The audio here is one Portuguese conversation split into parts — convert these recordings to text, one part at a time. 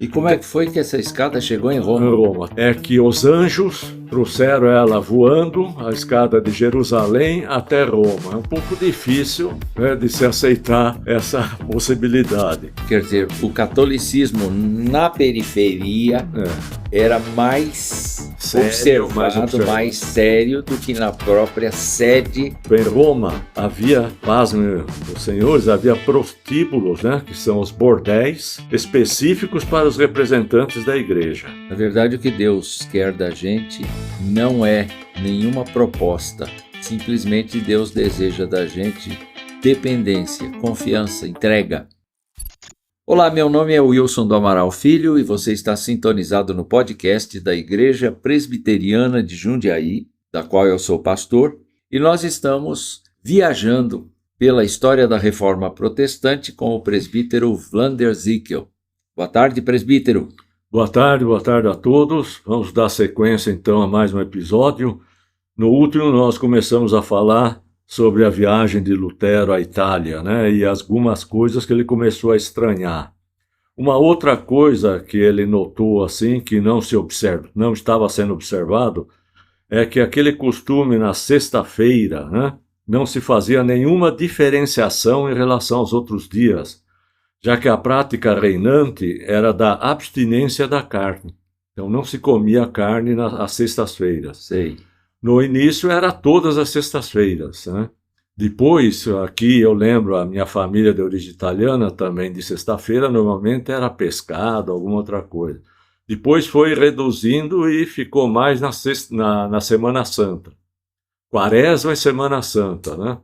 E como é que foi que essa escada chegou em Roma? Roma. É que os anjos trouxeram ela voando a escada de Jerusalém até Roma. É um pouco difícil, né, de se aceitar essa possibilidade. Quer dizer, o catolicismo na periferia era mais observado, mais sério do que na própria sede. Em Roma havia, pasmem os senhores, havia prostíbulos, né, que são os bordéis específicos para os representantes da igreja. Na verdade, o que Deus quer da gente não é nenhuma proposta. Simplesmente Deus deseja da gente dependência, confiança, entrega. Olá, meu nome é Wilson do Amaral Filho e você está sintonizado no podcast da Igreja Presbiteriana de Jundiaí, da qual eu sou pastor, e nós estamos viajando pela história da Reforma Protestante com o presbítero Vlander Zickel. Boa tarde, presbítero. Boa tarde a todos. Vamos dar sequência então a mais um episódio. No último nós começamos a falar sobre a viagem de Lutero à Itália, né, e algumas coisas que ele começou a estranhar. Uma outra coisa que ele notou assim, que não estava sendo observado, é que aquele costume na sexta-feira, né, não se fazia nenhuma diferenciação em relação aos outros dias, já que a prática reinante era da abstinência da carne. Então não se comia carne às sextas-feiras. Sei. No início era todas as sextas-feiras, né? Depois, aqui eu lembro, a minha família de origem italiana também, de sexta-feira, normalmente era pescado, alguma outra coisa. Depois foi reduzindo e ficou mais na Semana Santa. Quaresma e Semana Santa, né?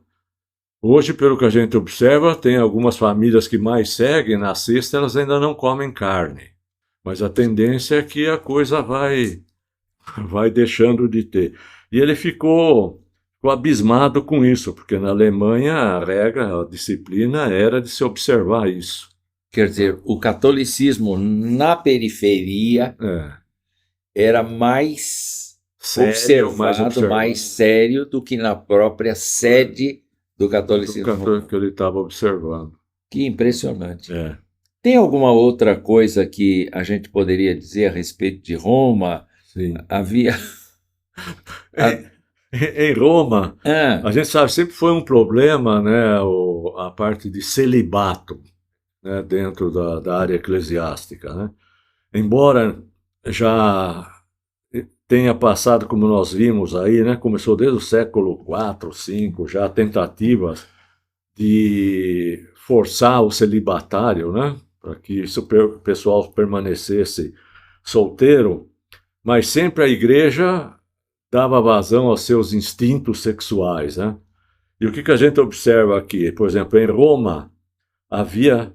Hoje, pelo que a gente observa, tem algumas famílias que mais seguem, na sexta elas ainda não comem carne. Mas a tendência é que a coisa vai deixando de ter. E ele ficou abismado com isso, porque na Alemanha a regra, a disciplina era de se observar isso. Quer dizer, o catolicismo na periferia era mais observado, mais sério do que na própria sede do catolicismo. Que ele estava observando. Que impressionante. Tem alguma outra coisa que a gente poderia dizer a respeito de Roma? Sim. Havia... Em Roma, a gente sabe, sempre foi um problema, né, a parte de celibato, né, dentro da área eclesiástica, né? Embora já tenha passado, como nós vimos aí, né, começou desde o século IV, V, já tentativas de forçar o celibatário, né, para que o pessoal permanecesse solteiro, mas sempre a igreja dava vazão aos seus instintos sexuais, né? E o que a gente observa aqui? Por exemplo, em Roma havia,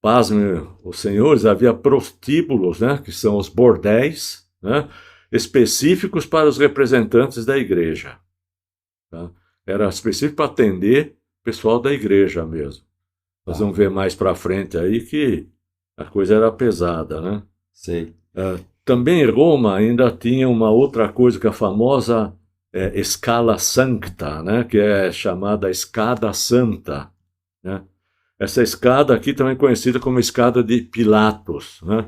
pasmem os senhores, havia prostíbulos, né, que são os bordéis, né, específicos para os representantes da igreja. Tá? Era específico para atender o pessoal da igreja mesmo. Nós vamos ver mais para frente aí que a coisa era pesada, né? Sei. Também em Roma ainda tinha uma outra coisa, que é a famosa Scala Sancta, né, que é chamada Escada Santa, né? Essa escada aqui também é conhecida como Escada de Pilatos, né?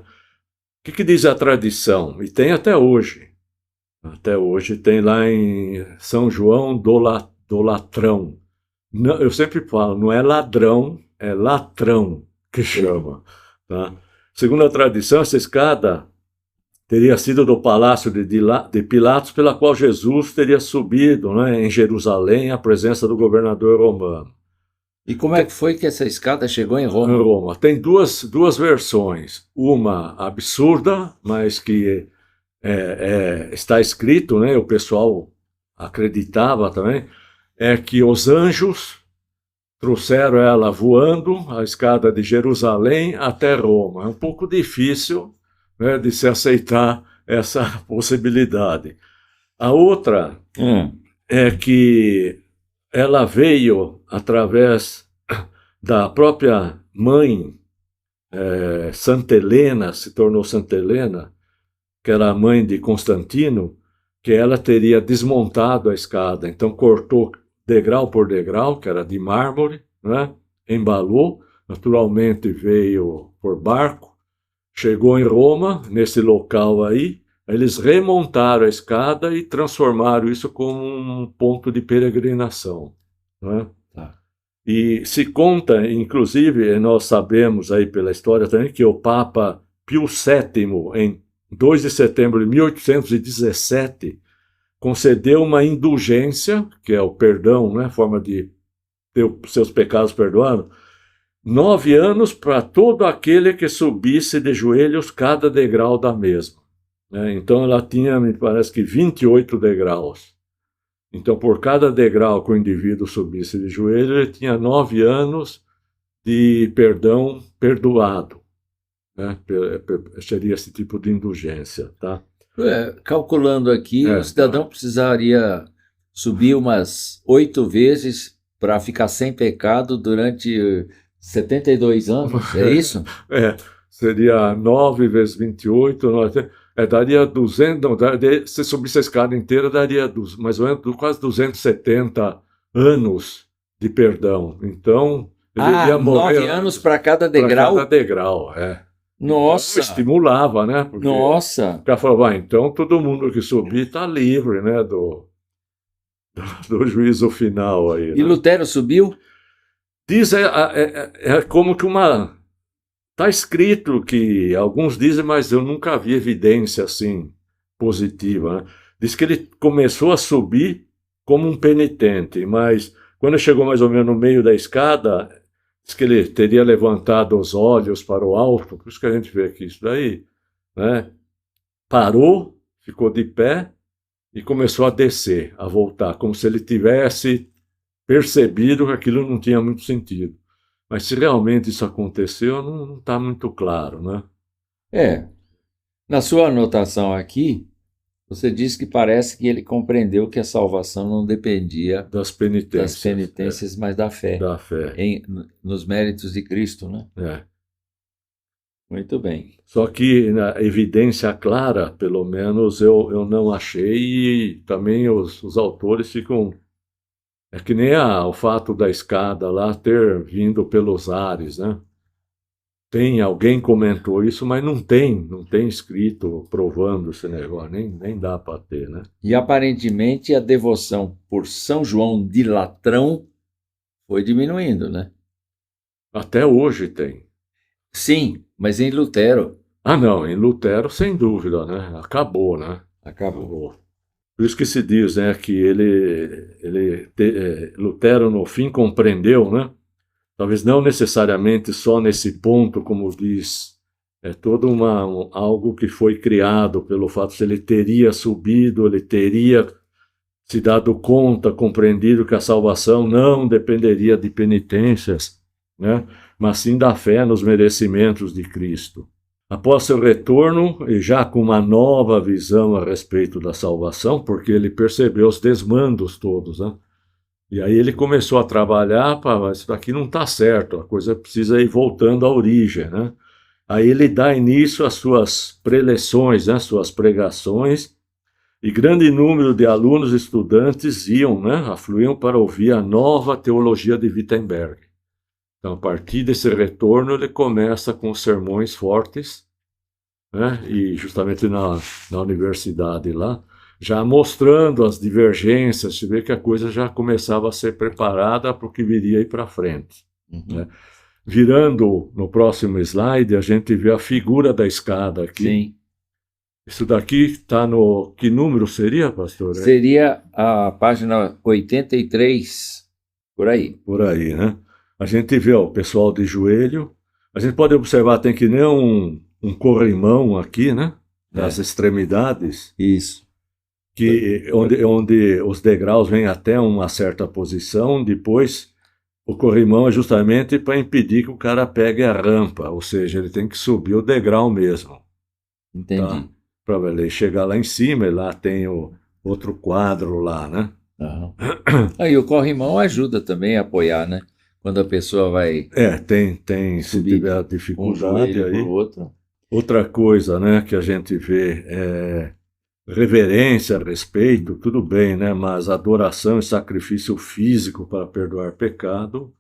O que diz a tradição? E tem até hoje. Até hoje tem lá em São João do Latrão. Não, eu sempre falo, não é ladrão, é latrão que chama. Tá? Segundo a tradição, essa escada teria sido do palácio de Pilatos, pela qual Jesus teria subido, né, em Jerusalém, à presença do governador romano. E como é que foi que essa escada chegou em Roma? Em Roma. Tem duas versões. Uma absurda, mas que está escrito, né, o pessoal acreditava também, é que os anjos trouxeram ela voando a escada de Jerusalém até Roma. É um pouco difícil, né, de se aceitar essa possibilidade. A outra é que ela veio através da própria mãe, Santa Helena, se tornou Santa Helena, que era a mãe de Constantino, que ela teria desmontado a escada, então cortou degrau por degrau, que era de mármore, né, embalou, naturalmente veio por barco, chegou em Roma, nesse local aí, eles remontaram a escada e transformaram isso como um ponto de peregrinação, né? Tá. E se conta, inclusive, nós sabemos aí pela história também, que o Papa Pio VII, em 2 de setembro de 1817, concedeu uma indulgência, que é o perdão, né, a forma de ter os seus pecados perdoados, 9 anos para todo aquele que subisse de joelhos cada degrau da mesma, né? Então ela tinha, me parece que 28 degraus. Então, por cada degrau que o indivíduo subisse de joelho, ele tinha 9 anos de perdão perdoado, né? Seria esse tipo de indulgência, tá? Calculando aqui, o cidadão precisaria subir umas 8 vezes para ficar sem pecado durante 72 anos, é isso? Seria 9 vezes 28, daria 200, não, se subisse a escada inteira, daria mais ou menos quase 270 anos de perdão. Então, ele ia morrer. 9 anos para cada degrau? Para cada degrau, Nossa! Então, estimulava, né? Porque nossa! O cara falava, então todo mundo que subir está livre, né? Do juízo final aí. E né? Lutero subiu? Diz, como que uma... Está escrito que, alguns dizem, mas eu nunca vi evidência assim positiva, né? Diz que ele começou a subir como um penitente, mas quando ele chegou mais ou menos no meio da escada, diz que ele teria levantado os olhos para o alto, por isso que a gente vê aqui isso daí, né? Parou, ficou de pé e começou a descer, a voltar, como se ele tivesse percebido que aquilo não tinha muito sentido. Mas se realmente isso aconteceu, não está muito claro, né? Na sua anotação aqui, você diz que parece que ele compreendeu que a salvação não dependia das penitências, mas da fé. Da fé. Nos méritos de Cristo, né? Muito bem. Só que na evidência clara, pelo menos, eu não achei, e também os autores ficam... É que nem o fato da escada lá ter vindo pelos ares, né? Alguém comentou isso, mas não tem escrito provando esse negócio, nem dá para ter, né? E aparentemente a devoção por São João de Latrão foi diminuindo, né? Até hoje tem. Sim, mas em Lutero. Não, em Lutero sem dúvida, né? Acabou, né? Acabou. Por isso que se diz, né, que Lutero no fim compreendeu, né? Talvez não necessariamente só nesse ponto, como diz, é todo algo que foi criado pelo fato de ele teria subido, ele teria se dado conta, compreendido que a salvação não dependeria de penitências, né? Mas sim da fé nos merecimentos de Cristo. Após seu retorno, e já com uma nova visão a respeito da salvação, porque ele percebeu os desmandos todos, né? E aí ele começou a trabalhar, mas isso daqui não está certo, a coisa precisa ir voltando à origem, né? Aí ele dá início às suas preleções, né, suas pregações, e grande número de alunos e estudantes afluíam para ouvir a nova teologia de Wittenberg. Então, a partir desse retorno, ele começa com sermões fortes, né? E justamente na universidade lá, já mostrando as divergências, se vê que a coisa já começava a ser preparada para o que viria aí para frente. Né? Virando no próximo slide, a gente vê a figura da escada aqui. Sim. Isso daqui está no... Que número seria, pastor? Seria a página 83, por aí. Por aí, né? A gente vê o pessoal de joelho. A gente pode observar, tem que nem um corrimão aqui, né? Das extremidades. Isso. Onde os degraus vêm até uma certa posição, depois o corrimão é justamente para impedir que o cara pegue a rampa, ou seja, ele tem que subir o degrau mesmo. Entendi. Tá? Para ele chegar lá em cima, e lá tem o outro quadro lá, né? Uhum. Aí o corrimão ajuda também a apoiar, né? Quando a pessoa vai... se tiver dificuldade aí. Outro. Outra coisa, né, que a gente vê é reverência, respeito, tudo bem, né? Mas adoração e sacrifício físico para perdoar pecado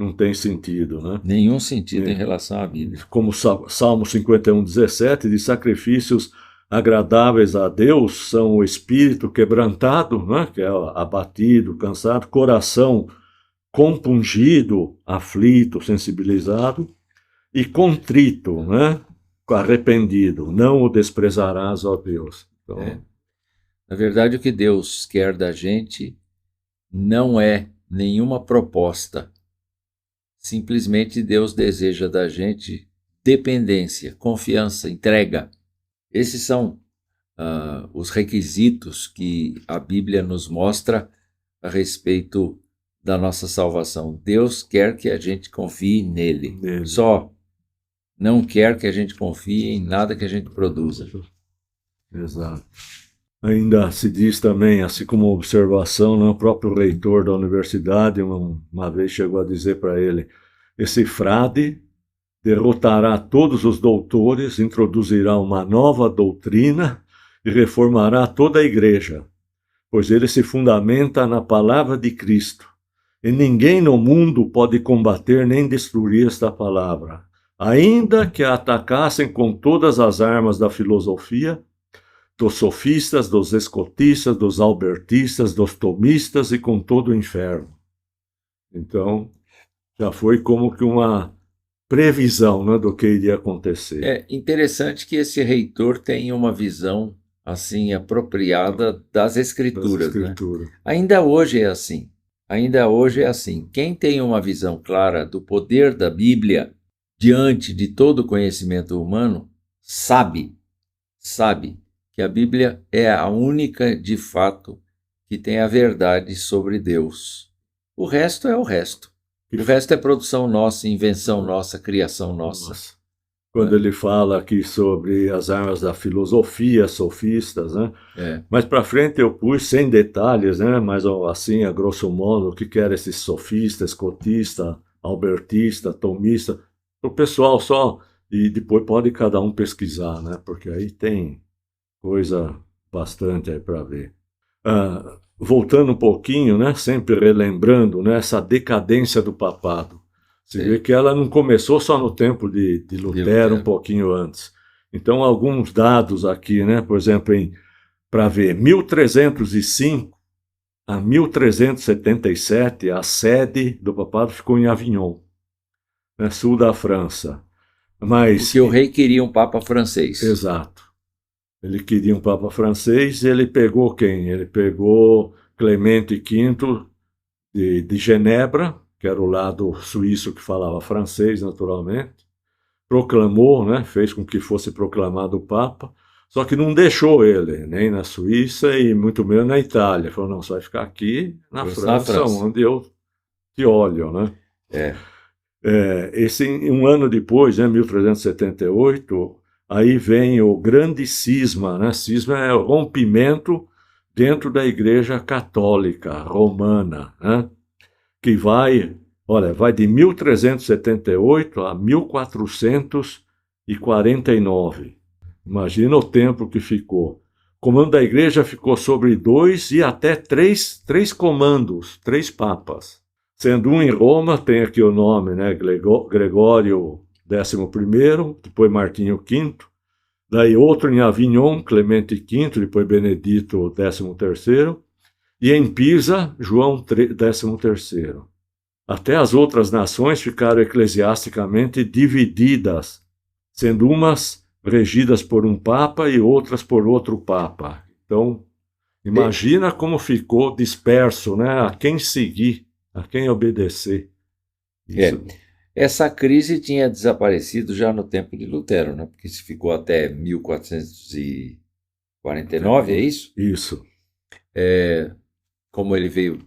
não tem sentido, né? Nenhum sentido em relação à Bíblia. Como Salmo 51:17, de sacrifícios agradáveis a Deus são o espírito quebrantado, né? Que é abatido, cansado, coração compungido, aflito, sensibilizado, e contrito, né? Arrependido, não o desprezarás, ó Deus. Então, Na verdade, o que Deus quer da gente não é nenhuma proposta. Simplesmente Deus deseja da gente dependência, confiança, entrega. Esses são os requisitos que a Bíblia nos mostra a respeito da nossa salvação. Deus quer que a gente confie nele. Só. Não quer que a gente confie em nada que a gente produza. Exato. Ainda se diz também, assim como observação, né, o próprio reitor da universidade uma vez chegou a dizer para ele: esse frade derrotará todos os doutores, introduzirá uma nova doutrina e reformará toda a igreja, pois ele se fundamenta na palavra de Cristo. E ninguém no mundo pode combater nem destruir esta palavra, ainda que a atacassem com todas as armas da filosofia, dos sofistas, dos escotistas, dos albertistas, dos tomistas e com todo o inferno. Então, já foi como que uma previsão, né, do que iria acontecer. É interessante que esse reitor tenha uma visão assim apropriada das Escrituras. Né? Ainda hoje é assim. Ainda hoje é assim. Quem tem uma visão clara do poder da Bíblia diante de todo o conhecimento humano, sabe que a Bíblia é a única, de fato, que tem a verdade sobre Deus. O resto é o resto. O resto é produção nossa, invenção nossa, criação nossa. Quando ele fala aqui sobre as armas da filosofia, sofistas, né? Mais para frente eu pus sem detalhes, né? Mas assim, a grosso modo, o que era esse sofista, escotista, albertista, tomista, o pessoal só, e depois pode cada um pesquisar, né? Porque aí tem coisa bastante aí para ver. Voltando um pouquinho, né? Sempre relembrando, né? Essa decadência do papado. Você vê que ela não começou só no tempo de Lutero, um pouquinho antes. Então, alguns dados aqui, né? Por exemplo, para ver, 1305 a 1377, a sede do papado ficou em Avignon, né, sul da França. Mas, porque o rei queria um papa francês. Exato. Ele queria um papa francês e ele pegou quem? Ele pegou Clemente V de Genebra, que era o lado suíço que falava francês, naturalmente, proclamou, né, fez com que fosse proclamado o Papa, só que não deixou ele, nem na Suíça e muito menos na Itália. Falou, não, você vai ficar aqui na França, onde eu te olho, né? Um ano depois, né, 1378, aí vem o grande cisma, né? Cisma é o rompimento dentro da Igreja Católica Romana, né? Que vai de 1378 a 1449. Imagina o tempo que ficou. O comando da igreja ficou sobre 2 e até 3 comandos, 3 papas. Sendo um em Roma, tem aqui o nome, né? Gregório XI, depois Martinho V. Daí outro em Avignon, Clemente V, depois Benedito XIII. E em Pisa, João XIII. Até as outras nações ficaram eclesiasticamente divididas, sendo umas regidas por um papa e outras por outro papa. Então, imagina como ficou disperso, né? A quem seguir, a quem obedecer. Isso. Essa crise tinha desaparecido já no tempo de Lutero, né? Porque se ficou até 1449, é isso? Isso. Como ele veio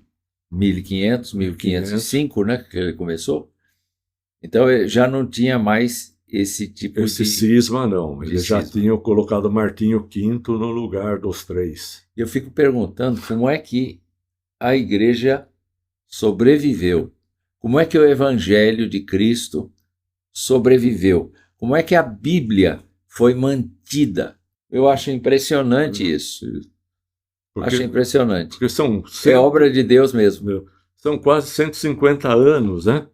1500, 1505, né, que ele começou. Então já não tinha mais esse tipo de cisma, não. Eles já tinham colocado Martinho V no lugar dos 3. Eu fico perguntando como é que a igreja sobreviveu. Como é que o Evangelho de Cristo sobreviveu? Como é que a Bíblia foi mantida? Eu acho impressionante isso. Acho impressionante. Porque é obra de Deus mesmo. São quase 150 anos, né?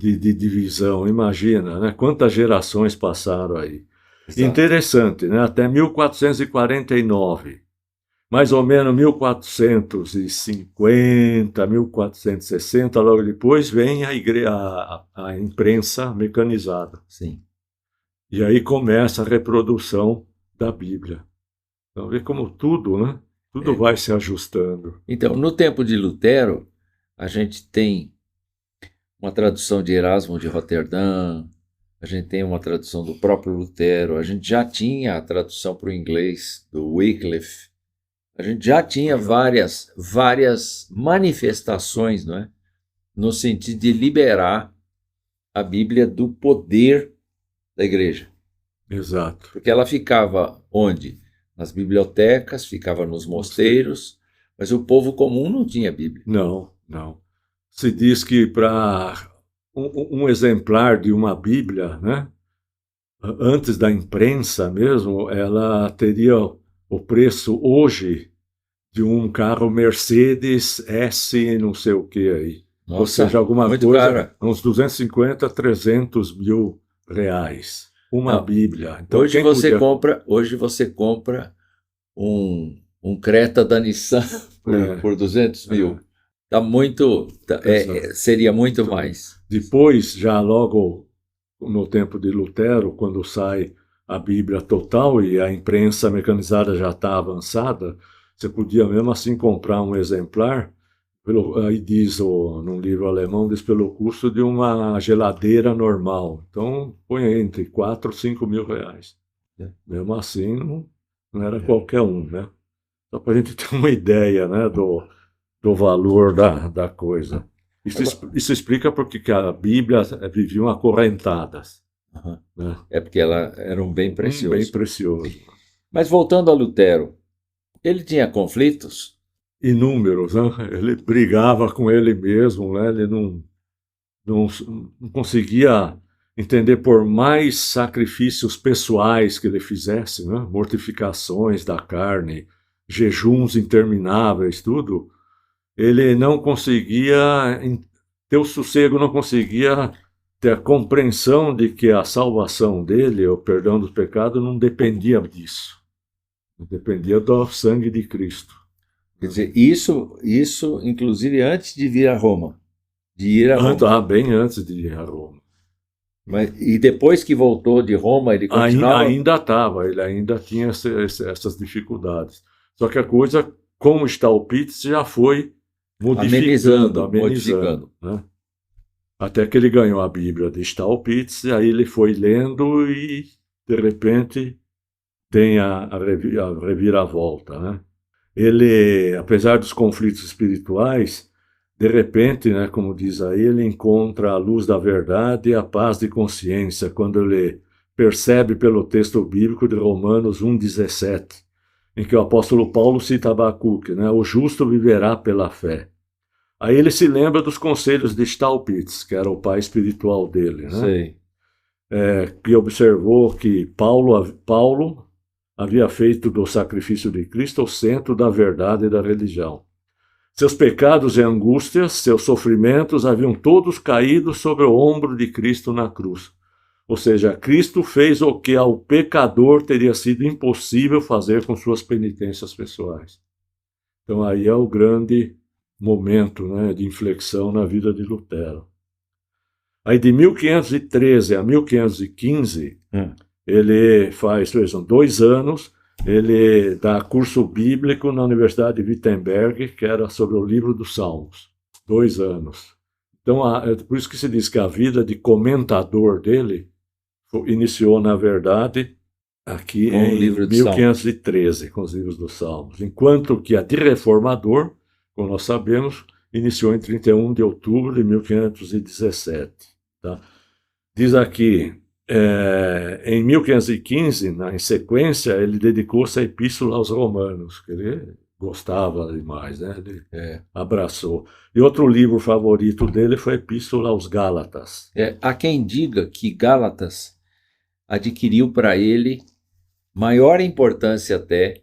de divisão, imagina, né? Quantas gerações passaram aí. Exato. Interessante, né? Até 1449, mais ou menos 1450, 1460, logo depois vem a imprensa mecanizada. Sim. E aí começa a reprodução da Bíblia. Então, vê como tudo, né? Tudo vai se ajustando. Então, no tempo de Lutero, a gente tem uma tradução de Erasmo de Roterdã, a gente tem uma tradução do próprio Lutero, a gente já tinha a tradução para o inglês do Wycliffe, a gente já tinha várias manifestações, não é? No sentido de liberar a Bíblia do poder da igreja. Exato. Porque ela ficava onde? Nas bibliotecas, ficava nos mosteiros, mas o povo comum não tinha Bíblia. Não, não. Se diz que para um exemplar de uma Bíblia, né? Antes da imprensa mesmo, ela teria o preço hoje de um carro Mercedes S não sei o que aí. Nossa, ou seja, alguma muito coisa, cara. uns 250, 300 mil reais. Uma Não, Bíblia. Então, hoje quem você podia... compra um Creta da Nissan por 200 mil. Tá muito, seria muito Então, mais. depois, já logo no tempo de Lutero, quando sai a Bíblia total e a imprensa mecanizada já está avançada, você podia mesmo assim comprar um exemplar, aí diz num livro alemão, diz pelo custo de uma geladeira normal. Então, põe entre 4 e 5 mil reais. Mesmo assim, não era qualquer um, né? Só para a gente ter uma ideia, né, do valor da coisa. Isso explica porque que a Bíblia viviam acorrentadas. Uhum. Né? É porque ela era um bem precioso. Bem precioso. Mas voltando a Lutero, ele tinha conflitos? Inúmeros, né? Ele brigava com ele mesmo, né? Ele não conseguia entender, por mais sacrifícios pessoais que ele fizesse, né? Mortificações da carne, jejuns intermináveis, tudo, ele não conseguia ter o sossego, não conseguia ter a compreensão de que a salvação dele, o perdão dos pecados, não dependia disso. Dependia do sangue de Cristo. Quer dizer, isso inclusive antes de vir a Roma, de ir a Roma. Bem antes de ir a Roma. E depois que voltou de Roma, ele continuava... Ainda estava, ele ainda tinha essas dificuldades. Só que a coisa, como está o Pitts, já foi amenizando. Né? Até que ele ganhou a Bíblia de Staupitz, e aí ele foi lendo e, de repente, tem a reviravolta. Né? Ele, apesar dos conflitos espirituais, de repente, né, como diz aí, ele encontra a luz da verdade e a paz de consciência quando ele percebe pelo texto bíblico de Romanos 1,17, em que o apóstolo Paulo cita Abacuque, né, o justo viverá pela fé. Aí ele se lembra dos conselhos de Staupitz, que era o pai espiritual dele, né? Sei. Que observou que Paulo havia feito do sacrifício de Cristo o centro da verdade e da religião. Seus pecados e angústias, seus sofrimentos haviam todos caído sobre o ombro de Cristo na cruz. Ou seja, Cristo fez o que ao pecador teria sido impossível fazer com suas penitências pessoais. Então aí é o grande momento, né, de inflexão na vida de Lutero. Aí de 1513 a 1515, ele faz, são 2 anos, ele dá curso bíblico na Universidade de Wittenberg, que era sobre o livro dos Salmos. 2 anos. Então, é por isso que se diz que a vida de comentador dele iniciou, na verdade, aqui em 1513, com os livros dos Salmos. Enquanto que a de reformador, como nós sabemos, iniciou em 31 de outubro de 1517. Tá? Diz aqui, em 1515, em sequência, ele dedicou-se à Epístola aos Romanos, que ele gostava demais, né? Ele abraçou. E outro livro favorito dele foi a Epístola aos Gálatas. Há quem diga que Gálatas adquiriu para ele maior importância até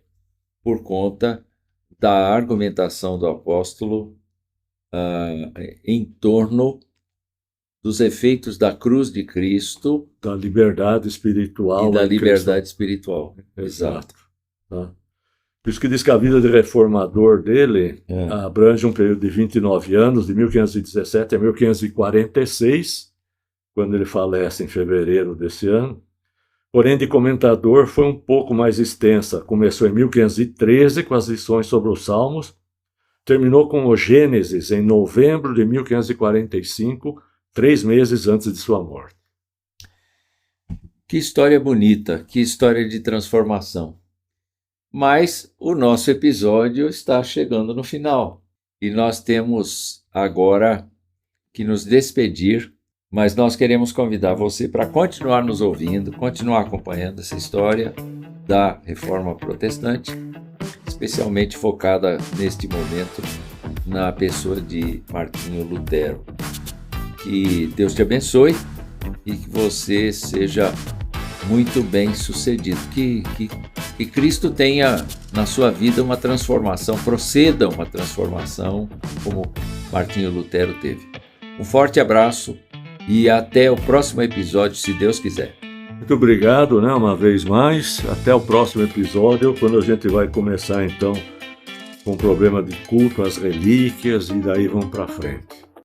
por conta da argumentação do apóstolo em torno dos efeitos da cruz de Cristo, da liberdade espiritual e da em Cristo. liberdade espiritual. Exato. Tá? Por isso que diz que a vida de reformador dele abrange um período de 29 anos, de 1517 a 1546, quando ele falece em fevereiro desse ano. Porém, de comentador foi um pouco mais extensa. Começou em 1513 com as lições sobre os Salmos, terminou com o Gênesis em novembro de 1545, 3 meses antes de sua morte. Que história bonita, que história de transformação. Mas o nosso episódio está chegando no final e nós temos agora que nos despedir, mas nós queremos convidar você para continuar nos ouvindo, continuar acompanhando essa história da Reforma Protestante, especialmente focada neste momento na pessoa de Martinho Lutero. Que Deus te abençoe e que você seja muito bem sucedido, que Cristo tenha na sua vida uma transformação, proceda uma transformação como Martinho Lutero teve. Um forte abraço e até o próximo episódio, se Deus quiser. Muito obrigado, uma vez mais. Até o próximo episódio, quando a gente vai começar então com o problema de culto às relíquias e daí vamos para frente.